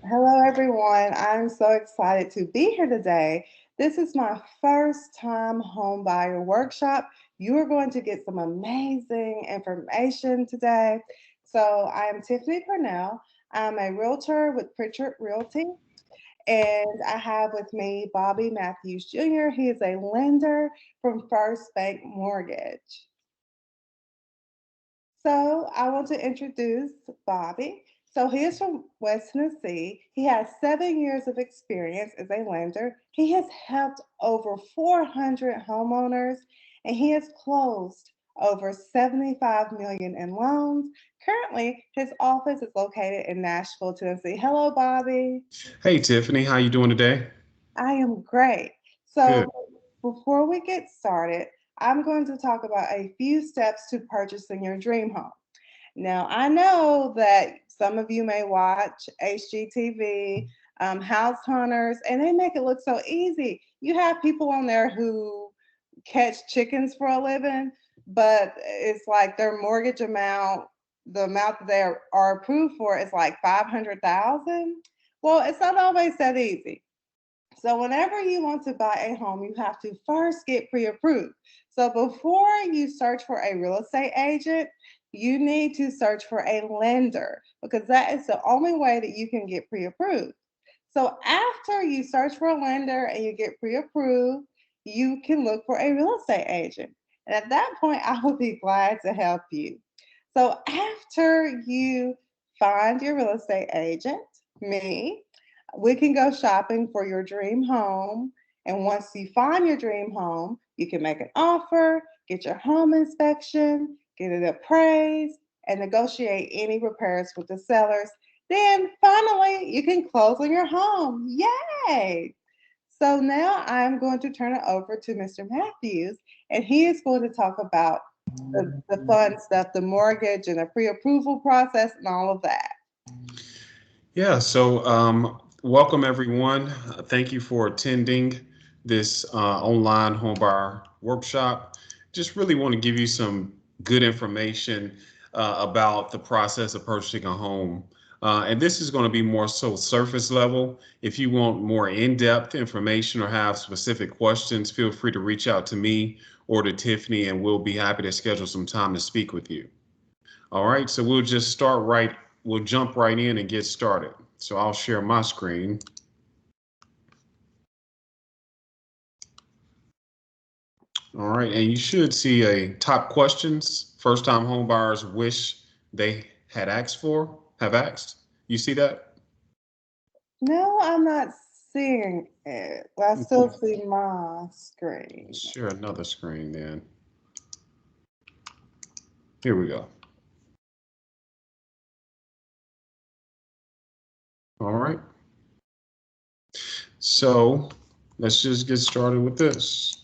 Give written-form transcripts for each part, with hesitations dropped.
Hello, everyone. I'm so excited to be here today. This is my first time home buyer workshop. You are going to get some amazing information today. So, I am Tiffany Purnell. I'm a realtor with Pritchard Realty, and I have with me Bobby Matthews Jr. He is a lender from First Bank Mortgage. So I want to introduce Bobby. So he is from West Tennessee. He has 7 years of experience as a lender. He has helped over 400 homeowners and he has closed over 75 million in loans. Currently, his office is located in Nashville, Tennessee. Hello, Bobby. Hey Tiffany, how you doing today? I am great. So Good. before we get started, I'm going to talk about a few steps to purchasing your dream home. Now, I know that some of you may watch HGTV, House Hunters, and they make it look so easy. You have people on there who catch chickens for a living, but it's like their mortgage amount, the amount that they are approved for is like 500,000. Well, it's not always that easy. So whenever you want to buy a home, you have to first get pre-approved. So before you search for a real estate agent, you need to search for a lender because that is the only way that you can get pre-approved. So after you search for a lender and you get pre-approved, you can look for a real estate agent. And at that point, I will be glad to help you. So after you find your real estate agent, me, we can go shopping for your dream home. And once you find your dream home, you can make an offer, get your home inspection, get it appraised, and negotiate any repairs with the sellers. Then finally, you can close on your home. Yay! So now I'm going to turn it over to Mr. Matthews, and he is going to talk about the fun stuff, the mortgage and the pre approval process, and all of that. Welcome everyone. Thank you for attending this online homebuyer workshop. Just really want to give you some good information about the process of purchasing a home. And this is going to be more so surface level. If you want more in-depth information or have specific questions, feel free to reach out to me or to Tiffany, and we'll be happy to schedule some time to speak with you. All right, so we'll jump right in and get started. So I'll share my screen. All right, and you should see a top questions first time home buyers wish they had have asked. You see that? No, I'm not seeing it. I still Okay. see my Let's screen. share another screen then. Here we go. All right. So let's just get started with this.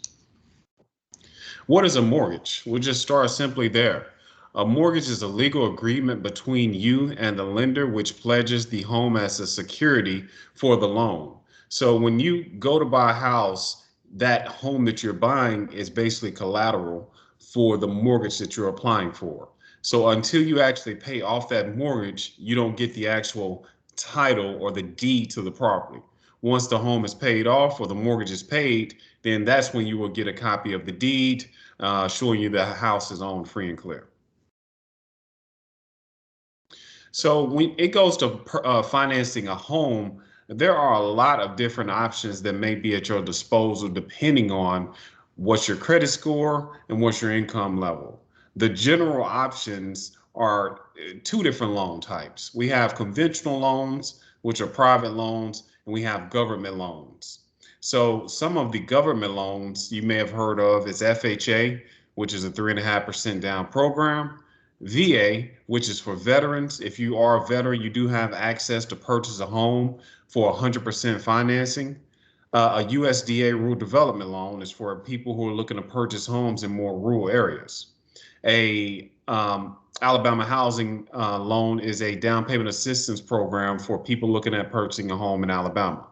What is a mortgage? We'll just start simply there. A mortgage is a legal agreement between you and the lender which pledges the home as a security for the loan. So when you go to buy a house, that home that you're buying is basically collateral for the mortgage that you're applying for. So until you actually pay off that mortgage, you don't get the actual title or the deed to the property. Once the home is paid off or the mortgage is paid, then that's when you will get a copy of the deed showing you the house is owned free and clear. So when it goes to financing a home, there are a lot of different options that may be at your disposal depending on what's your credit score and what's your income level. The general options are two different loan types. We have conventional loans, which are private loans, and we have government loans. So some of the government loans you may have heard of is FHA, which is a 3.5% down program. VA, which is for veterans. If you are a veteran, you do have access to purchase a home for 100% financing. A USDA rural development loan is for people who are looking to purchase homes in more rural areas. A Alabama housing loan is a down payment assistance program for people looking at purchasing a home in Alabama.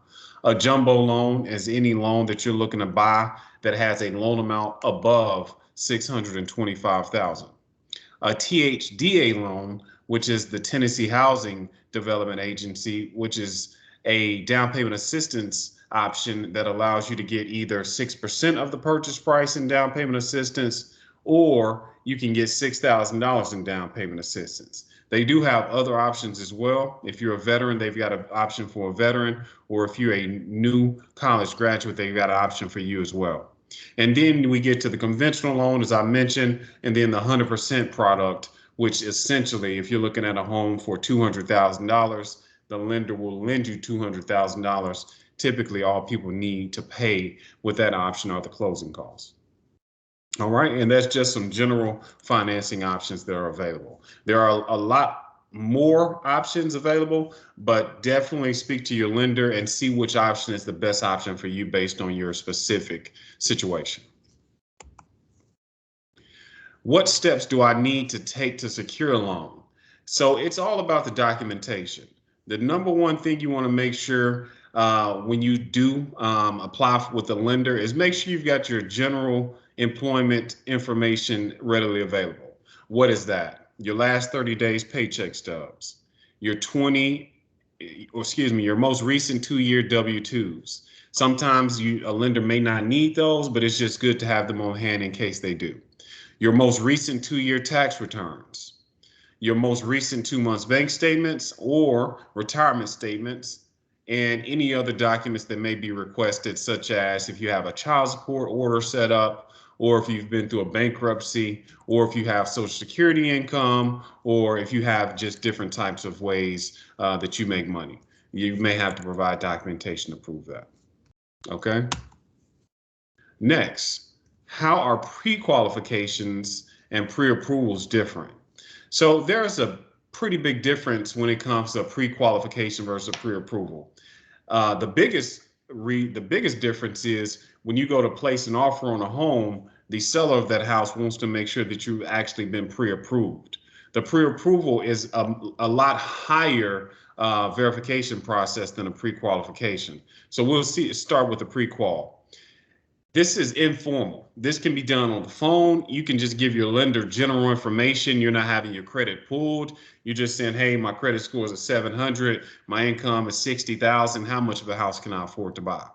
A jumbo loan is any loan that you're looking to buy that has a loan amount above 625,000. A THDA loan which is the Tennessee Housing Development Agency, which is a down payment assistance option that allows you to get either 6% of the purchase price in down payment assistance, or you can get $6,000 in down payment assistance. They do have other options as well. If you're a veteran, they've got an option for a veteran, or if you're a new college graduate, they've got an option for you as well. And then we get to the conventional loan, as I mentioned, and then the 100% product, which essentially, if you're looking at a home for $200,000, the lender will lend you $200,000. Typically, all people need to pay with that option are the closing costs. All right, and that's just some general financing options that are available. There are a lot more options available, but definitely speak to your lender and see which option is the best option for you based on your specific situation. What steps do I need to take to secure a loan? So it's all about the documentation. The number one thing you want to make sure when you do apply with the lender is make sure you've got your general employment information readily available. What is that? Your last 30 days paycheck stubs, your your most recent 2-year W-2s. Sometimes a lender may not need those, but it's just good to have them on hand in case they do. Your most recent 2-year tax returns, your most recent 2 months bank statements or retirement statements, and any other documents that may be requested, such as if you have a child support order set up, or if you've been through a bankruptcy, or if you have Social Security income, or if you have just different types of ways that you make money. You may have to provide documentation to prove that. Okay. Next, how are pre-qualifications and pre-approvals different? So there's a pretty big difference when it comes to pre-qualification versus pre-approval. The biggest difference is when you go to place an offer on a home, the seller of that house wants to make sure that you've actually been pre-approved. The pre-approval is a lot higher verification process than a pre-qualification. So we'll start with the pre-qual. This is informal. This can be done on the phone. You can just give your lender general information. You're not having your credit pulled. You're just saying, hey, my credit score is a 700. My income is 60,000. How much of a house can I afford to buy?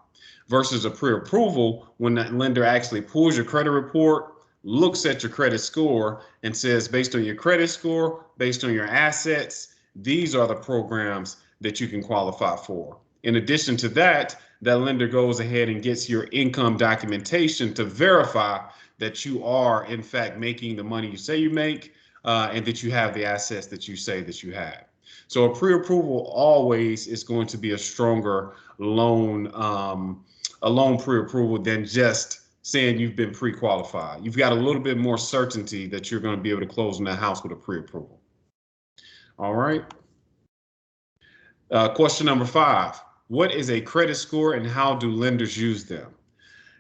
Versus a pre-approval, when that lender actually pulls your credit report, looks at your credit score and says, based on your credit score, based on your assets, these are the programs that you can qualify for. In addition to that, that lender goes ahead and gets your income documentation to verify that you are, in fact, making the money you say you make and that you have the assets that you say that you have. So a pre-approval always is going to be a stronger loan pre-approval than just saying you've been pre-qualified. You've got a little bit more certainty that you're going to be able to close on that house with a pre-approval. All right. Question number 5. What is a credit score and how do lenders use them?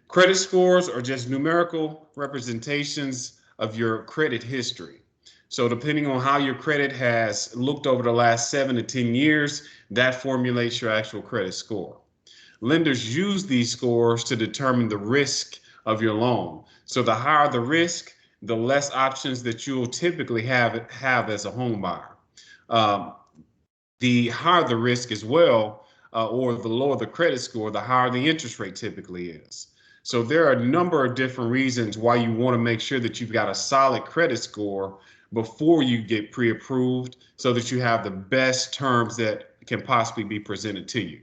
Credit scores are just numerical representations of your credit history. So depending on how your credit has looked over the last 7 to 10 years, that formulates your actual credit score. Lenders use these scores to determine the risk of your loan. So the higher the risk, the less options that you'll typically have as a home buyer. The higher the risk as well, or the lower the credit score, the higher the interest rate typically is. So there are a number of different reasons why you want to make sure that you've got a solid credit score before you get pre-approved so that you have the best terms that can possibly be presented to you.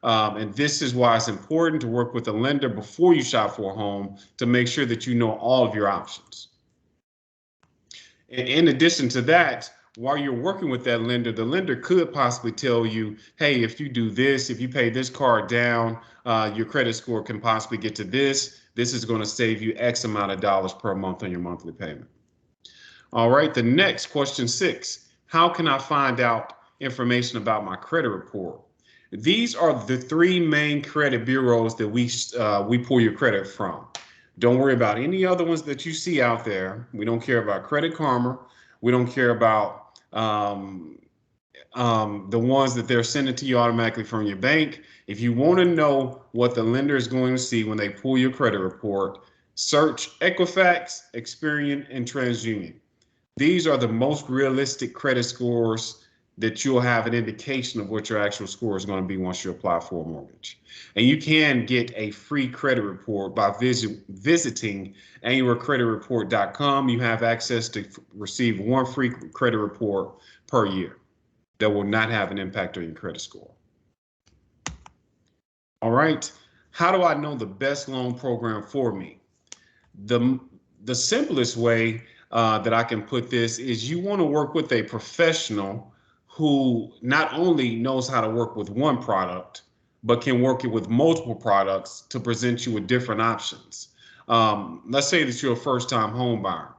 And this is why it's important to work with a lender before you shop for a home to make sure that you know all of your options. And in addition to that, while you're working with that lender, the lender could possibly tell you, hey, if you do this, if you pay this card down, your credit score can possibly get to this. This is going to save you X amount of dollars per month on your monthly payment. All right, the next question 6, how can I find out information about my credit report? These are the 3 main credit bureaus that we pull your credit from. Don't worry about any other ones that you see out there. We don't care about Credit Karma. We don't care about the ones that they're sending to you automatically from your bank. If you want to know what the lender is going to see when they pull your credit report, search Equifax, Experian, and TransUnion. These are the most realistic credit scores that you'll have an indication of what your actual score is going to be once you apply for a mortgage. And you can get a free credit report by visiting annualcreditreport.com. You have access to receive one free credit report per year that will not have an impact on your credit score. All right. How do I know the best loan program for me? The, the simplest way that I can put this is you want to work with a professional who not only knows how to work with one product, but can work it with multiple products to present you with different options. Let's say that you're a first-time home buyer.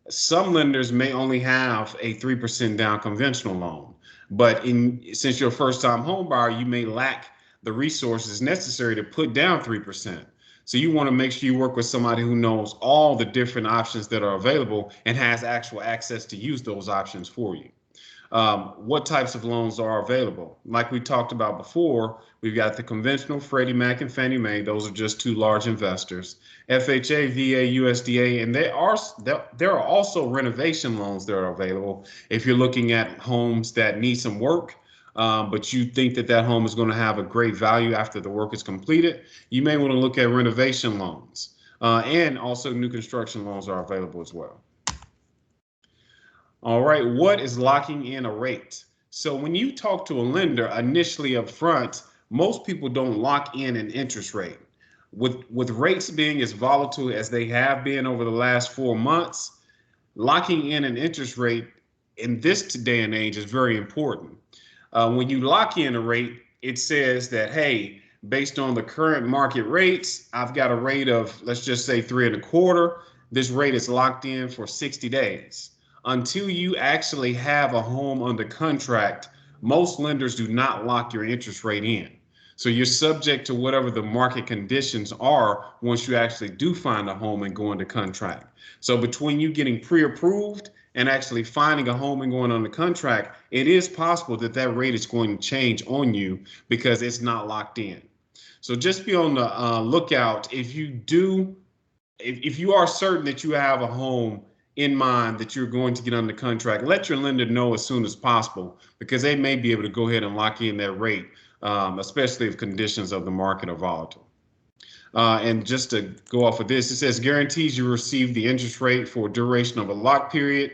Some lenders may only have a 3% down conventional loan, but since you're a first-time home buyer, you may lack the resources necessary to put down 3%. So you want to make sure you work with somebody who knows all the different options that are available and has actual access to use those options for you. What types of loans are available? Like we talked about before, we've got the conventional Freddie Mac and Fannie Mae. Those are just two large investors. FHA, VA, USDA, and there are also renovation loans that are available. If you're looking at homes that need some work, but you think that that home is going to have a great value after the work is completed, you may want to look at renovation loans. And also new construction loans are available as well. All right, what is locking in a rate? So when you talk to a lender initially up front, most people don't lock in an interest rate. With rates being as volatile as they have been over the last 4 months, locking in an interest rate in this day and age is very important. When you lock in a rate, it says that, hey, based on the current market rates, I've got a rate of, let's just say 3.25. This rate is locked in for 60 days. Until you actually have a home under contract, most lenders do not lock your interest rate in. So you're subject to whatever the market conditions are once you actually do find a home and go into contract. So between you getting pre-approved and actually finding a home and going under contract, it is possible that that rate is going to change on you because it's not locked in. So just be on the lookout. If you are certain that you have a home in mind that you're going to get under contract, let your lender know as soon as possible because they may be able to go ahead and lock in that rate, especially if conditions of the market are volatile. And just to go off of this, it says guarantees you receive the interest rate for a duration of a lock period.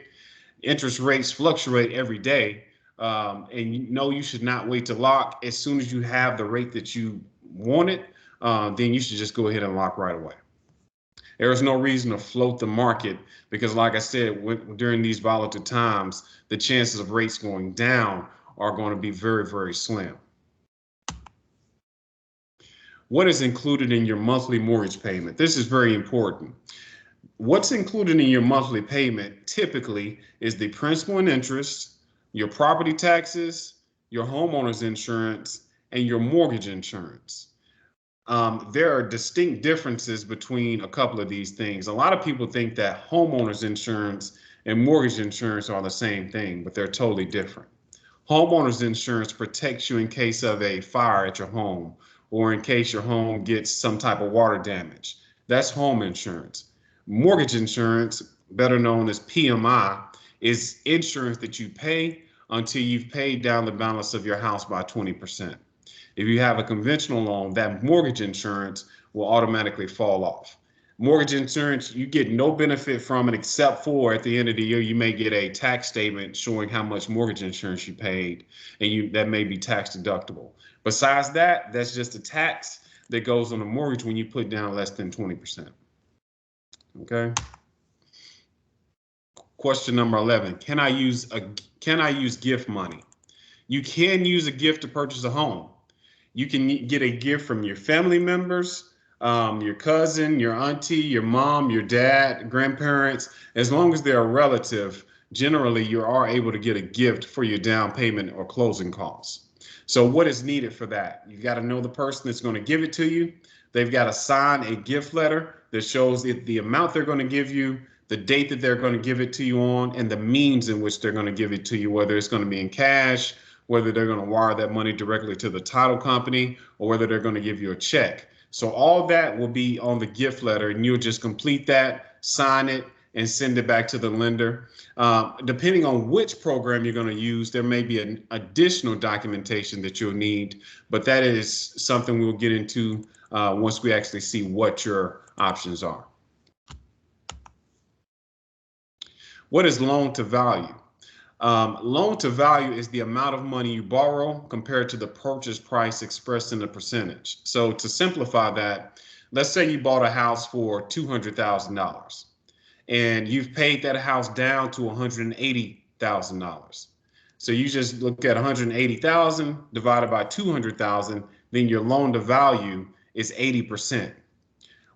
Interest rates fluctuate every day, and you know you should not wait to lock. As soon as you have the rate that you wanted, then you should just go ahead and lock right away. There is no reason to float the market because, like I said, during these volatile times, the chances of rates going down are going to be very, very slim. What is included in your monthly mortgage payment? This is very important. What's included in your monthly payment typically is the principal and interest, your property taxes, your homeowner's insurance, and your mortgage insurance. There are distinct differences between a couple of these things. A lot of people think that homeowner's insurance and mortgage insurance are the same thing, but they're totally different. Homeowner's insurance protects you in case of a fire at your home or in case your home gets some type of water damage. That's home insurance. Mortgage insurance, better known as PMI, is insurance that you pay until you've paid down the balance of your house by 20%. If you have a conventional loan, that mortgage insurance will automatically fall off. Mortgage insurance, you get no benefit from it except for at the end of the year, you may get a tax statement showing how much mortgage insurance you paid, and that may be tax deductible. Besides that, that's just a tax that goes on the mortgage when you put down less than 20%. Okay. Question number 11, can I use gift money? You can use a gift to purchase a home. You can get a gift from your family members, your cousin, your auntie, your mom, your dad, grandparents. As long as they're a relative, generally you are able to get a gift for your down payment or closing costs. So what is needed for that? You've got to know the person that's going to give it to you. They've got to sign a gift letter that shows the amount they're going to give you, the date that they're going to give it to you on, and the means in which they're going to give it to you, whether it's going to be in cash, whether they're going to wire that money directly to the title company, or whether they're going to give you a check. So all that will be on the gift letter, and you'll just complete that, sign it, and send it back to the lender. Depending on which program you're going to use, there may be an additional documentation that you'll need, but that is something we'll get into once we actually see what your options are. What is loan to value? Loan to value is the amount of money you borrow compared to the purchase price expressed in a percentage. So to simplify that, let's say you bought a house for $200,000 and you've paid that house down to $180,000. So you just look at 180,000 divided by 200,000, then your loan to value is 80%.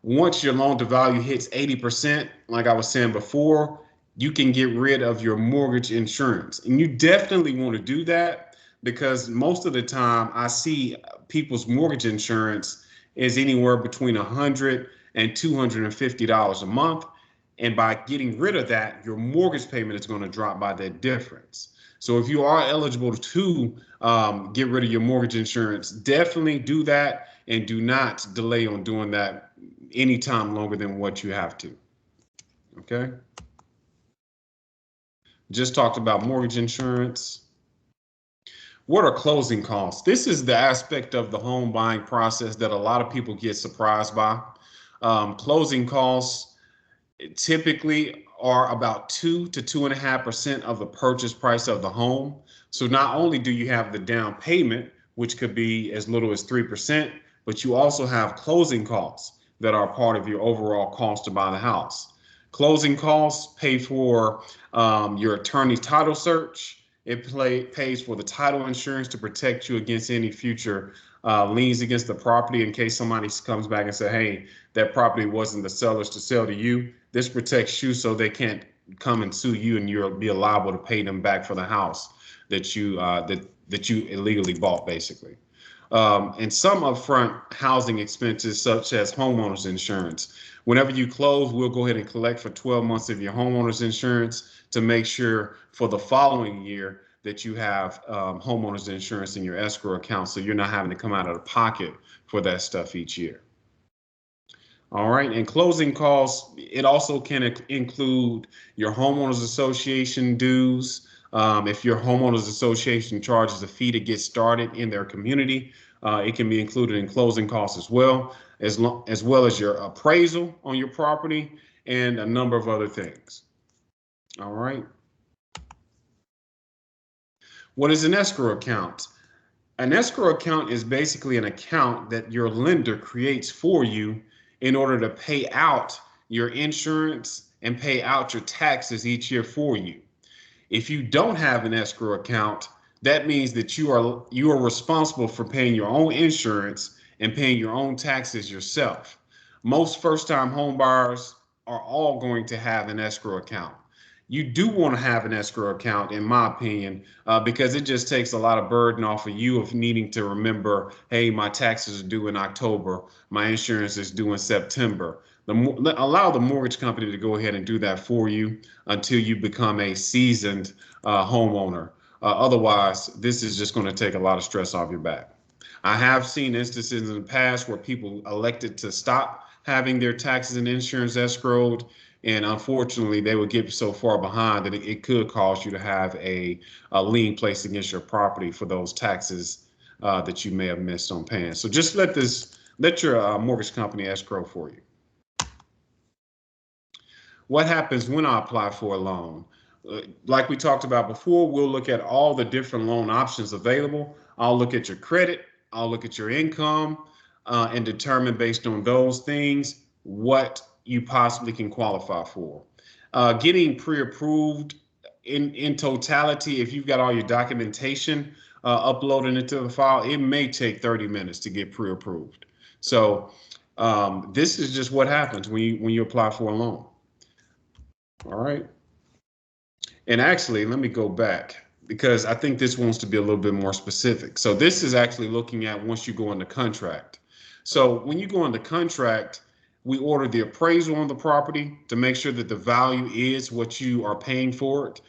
Once your loan to value hits 80%, like I was saying before, you can get rid of your mortgage insurance. And you definitely want to do that because most of the time I see people's mortgage insurance is anywhere between $100 and $250 a month. And by getting rid of that, your mortgage payment is going to drop by that difference. So if you are eligible to get rid of your mortgage insurance, definitely do that and do not delay on doing that any time longer than what you have to. Okay. Just talked about mortgage insurance. What are closing costs? This is the aspect of the home buying process that a lot of people get surprised by. Closing costs typically are about 2 to 2.5% of the purchase price of the home. So not only do you have the down payment, which could be as little as 3%, but you also have closing costs that are part of your overall cost to buy the house. Closing costs pay for your attorney's title search. It pays for the title insurance to protect you against any future liens against the property in case somebody comes back and say, hey, that property wasn't the seller's to sell to you. This protects you so they can't come and sue you and you'll be liable to pay them back for the house that you illegally bought, basically. And some upfront housing expenses, such as homeowners insurance. Whenever you close, we'll go ahead and collect for 12 months of your homeowners insurance to make sure for the following year that you have homeowners insurance in your escrow account, so you're not having to come out of the pocket for that stuff each year. All right, and closing costs, it also can include your homeowners association dues. If your homeowners association charges a fee to get started in their community, it can be included in closing costs as well as your appraisal on your property and a number of other things. All right. What is an escrow account? An escrow account is basically an account that your lender creates for you in order to pay out your insurance and pay out your taxes each year for you. If you don't have an escrow account, that means that you are responsible for paying your own insurance and paying your own taxes yourself. Most first-time home buyers are all going to have an escrow account. You do want to have an escrow account, in my opinion, because it just takes a lot of burden off of you of needing to remember, hey, my taxes are due in October, my insurance is due in September. Allow the mortgage company to go ahead and do that for you until you become a seasoned homeowner. Otherwise, this is just going to take a lot of stress off your back. I have seen instances in the past where people elected to stop having their taxes and insurance escrowed, and unfortunately, they would get so far behind that it could cause you to have a lien placed against your property for those taxes that you may have missed on paying. So just let your mortgage company escrow for you. What happens when I apply for a loan? Like we talked about before, we'll look at all the different loan options available. I'll look at your credit, I'll look at your income, and determine based on those things what you possibly can qualify for. Getting pre-approved in totality, if you've got all your documentation uploaded into the file, it may take 30 minutes to get pre-approved. So this is just what happens when you apply for a loan. All right. And actually, let me go back because I think this wants to be a little bit more specific. So this is actually looking at once you go into contract. So when you go into contract, we order the appraisal on the property to make sure that the value is what you are paying for it.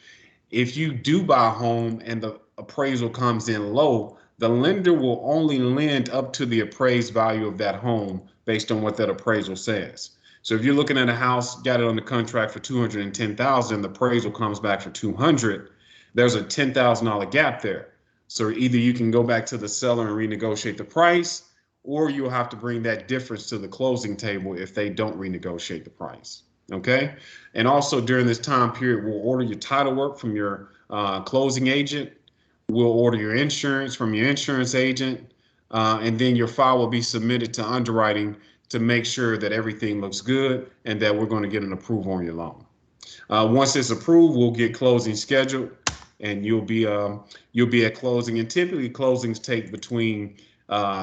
If you do buy a home and the appraisal comes in low, the lender will only lend up to the appraised value of that home based on what that appraisal says. So if you're looking at a house, got it on the contract for 210,000, the appraisal comes back for 200, there's a $10,000 gap there. So either you can go back to the seller and renegotiate the price, or you'll have to bring that difference to the closing table if they don't renegotiate the price. Okay. And also during this time period, we'll order your title work from your closing agent. We'll order your insurance from your insurance agent. And then your file will be submitted to underwriting to make sure that everything looks good and that we're going to get an approval on your loan. Once it's approved, we'll get closing scheduled, and you'll be at closing. And typically, closings take between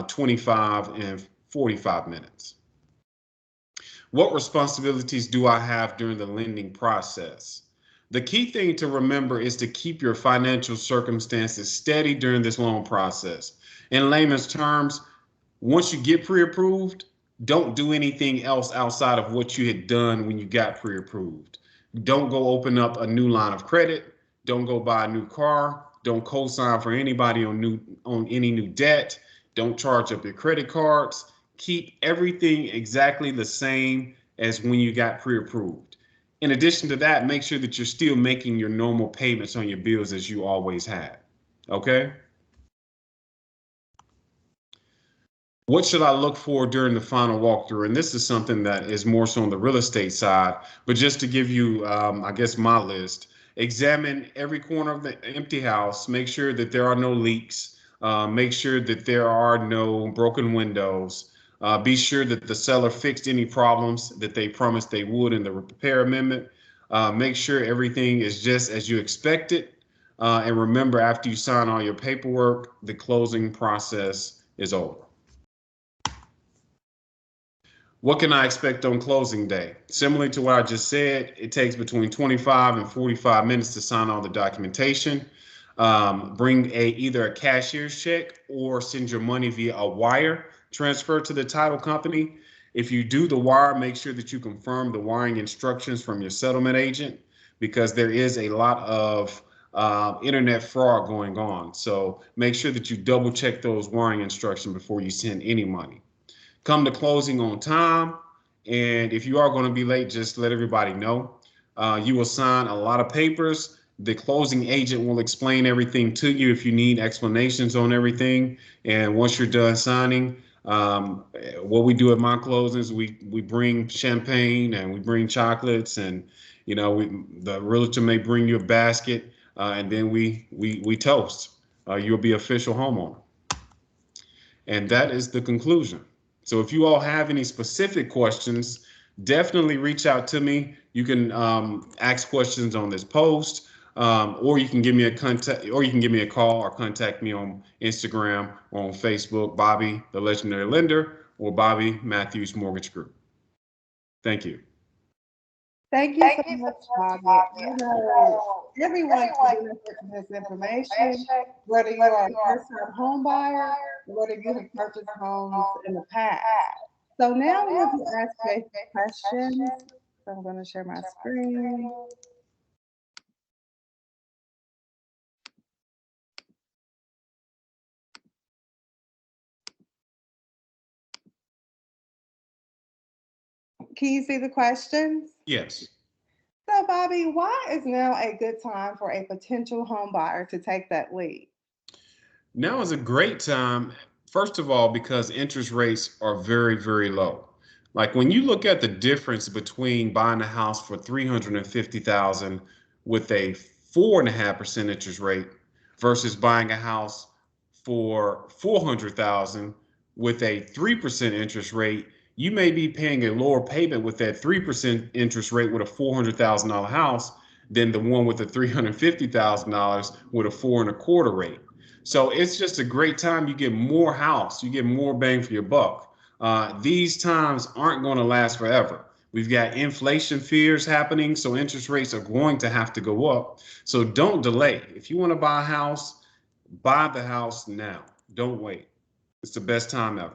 25 and 45 minutes. What responsibilities do I have during the lending process? The key thing to remember is to keep your financial circumstances steady during this loan process. In layman's terms, once you get pre-approved, don't do anything else outside of what you had done when you got pre-approved. Don't go open up a new line of credit. Don't go buy a new car. Don't co-sign for anybody on any new debt. Don't charge up your credit cards. Keep everything exactly the same as when you got pre-approved. In addition to that, make sure that you're still making your normal payments on your bills as you always had. Okay? What should I look for during the final walkthrough? And this is something that is more so on the real estate side, but just to give you, I guess, my list. Examine every corner of the empty house. Make sure that there are no leaks. Make sure that there are no broken windows. Be sure that the seller fixed any problems that they promised they would in the repair amendment. Make sure everything is just as you expected. And remember, after you sign all your paperwork, the closing process is over. What can I expect on closing day? Similar to what I just said, it takes between 25 and 45 minutes to sign all the documentation. Bring either a cashier's check or send your money via a wire transfer to the title company. If you do the wire, make sure that you confirm the wiring instructions from your settlement agent, because there is a lot of internet fraud going on. So make sure that you double check those wiring instructions before you send any money. Come to closing on time. And if you are going to be late, just let everybody know. You will sign a lot of papers. The closing agent will explain everything to you if you need explanations on everything. And once you're done signing, what we do at my closings, we bring champagne and we bring chocolates, and the realtor may bring you a basket, and then we toast. You'll be official homeowner. And that is the conclusion. So if you all have any specific questions, definitely reach out to me. You can ask questions on this post, or you can give me a contact, or you can give me a call or contact me on Instagram or on Facebook, Bobby, the Legendary Lender, or Bobby Matthews Mortgage Group. Thank you. Thank you so much, Bobby. Everyone can benefit from this information, whether you are a first-time home buyer, or whether you have purchased homes in the past. So now we have to ask basic questions. So I'm going to share my screen. Can you see the questions? Yes. So, Bobby, why is now a good time for a potential home buyer to take that lead? Now is a great time, first of all, because interest rates are very, very low. Like when you look at the difference between buying a house for 350,000 with a 4.5% interest rate versus buying a house for 400,000 with a 3% interest rate, you may be paying a lower payment with that 3% interest rate with a $400,000 house than the one with the $350,000 with a 4.25 rate. So it's just a great time. You get more house, you get more bang for your buck. These times aren't going to last forever. We've got inflation fears happening, so interest rates are going to have to go up. So don't delay. If you want to buy a house, buy the house now. Don't wait. It's the best time ever.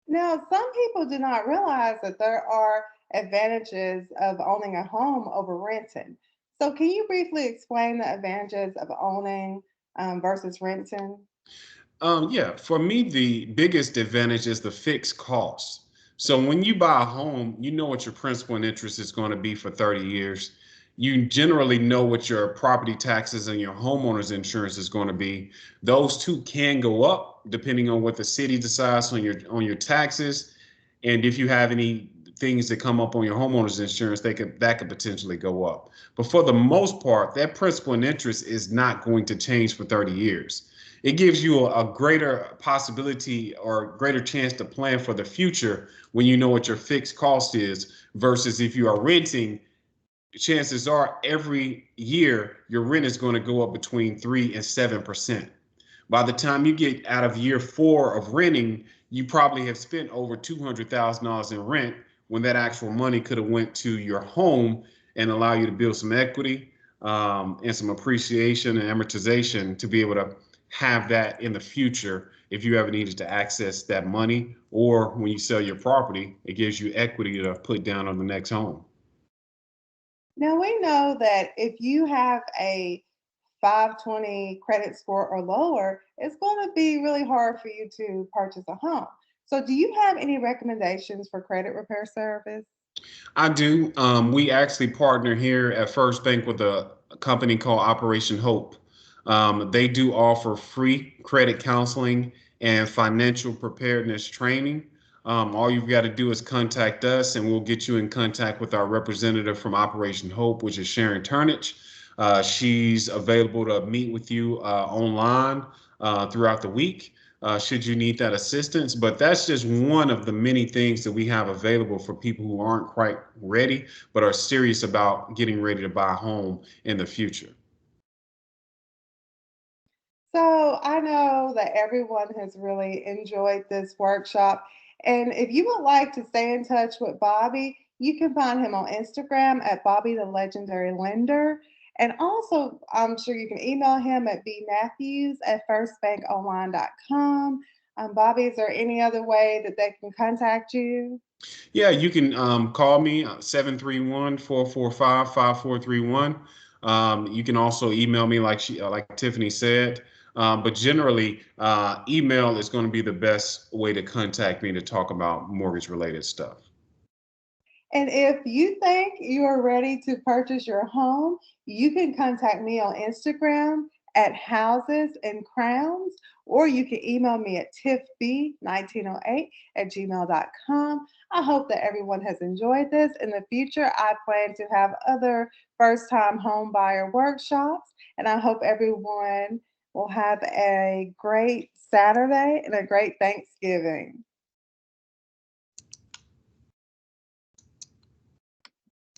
Now, some people do not realize that there are advantages of owning a home over renting. So, can you briefly explain the advantages of owning versus renting? Yeah, for me, the biggest advantage is the fixed cost. So when you buy a home, you know what your principal and interest is going to be for 30 years. You generally know what your property taxes and your homeowner's insurance is going to be. Those two can go up depending on what the city decides on your taxes. And if you have any things that come up on your homeowner's insurance, that could potentially go up. But for the most part, that principal and interest is not going to change for 30 years. It gives you a greater possibility or greater chance to plan for the future when you know what your fixed cost is versus if you are renting, chances are every year your rent is going to go up between 3 and 7%. By the time you get out of year 4 of renting, you probably have spent over $200,000 in rent when that actual money could have went to your home and allow you to build some equity, and some appreciation and amortization to be able to have that in the future if you ever needed to access that money, or when you sell your property, it gives you equity to put down on the next home. Now we know that if you have a 520 credit score or lower, it's going to be really hard for you to purchase a home. So, do you have any recommendations for credit repair service? I do. We actually partner here at First Bank with a company called Operation Hope. They do offer free credit counseling and financial preparedness training. All you've got to do is contact us, and we'll get you in contact with our representative from Operation Hope, which is Sharon Turnage. She's available to meet with you online throughout the week, should you need that assistance. But that's just one of the many things that we have available for people who aren't quite ready, but are serious about getting ready to buy a home in the future. So I know that everyone has really enjoyed this workshop. And if you would like to stay in touch with Bobby, you can find him on Instagram at Bobby the Legendary Lender. And also, I'm sure you can email him at bmatthews at firstbankonline.com. Bobby, is there any other way that they can contact you? Yeah, you can call me 731-445-5431. You can also email me like Tiffany said. But generally, email is going to be the best way to contact me to talk about mortgage related stuff. And if you think you are ready to purchase your home, you can contact me on Instagram at Houses and Crowns, or you can email me at tiffb1908 at gmail.com. I hope that everyone has enjoyed this. In the future, I plan to have other first time home buyer workshops, and I hope everyone will have a great Saturday and a great Thanksgiving.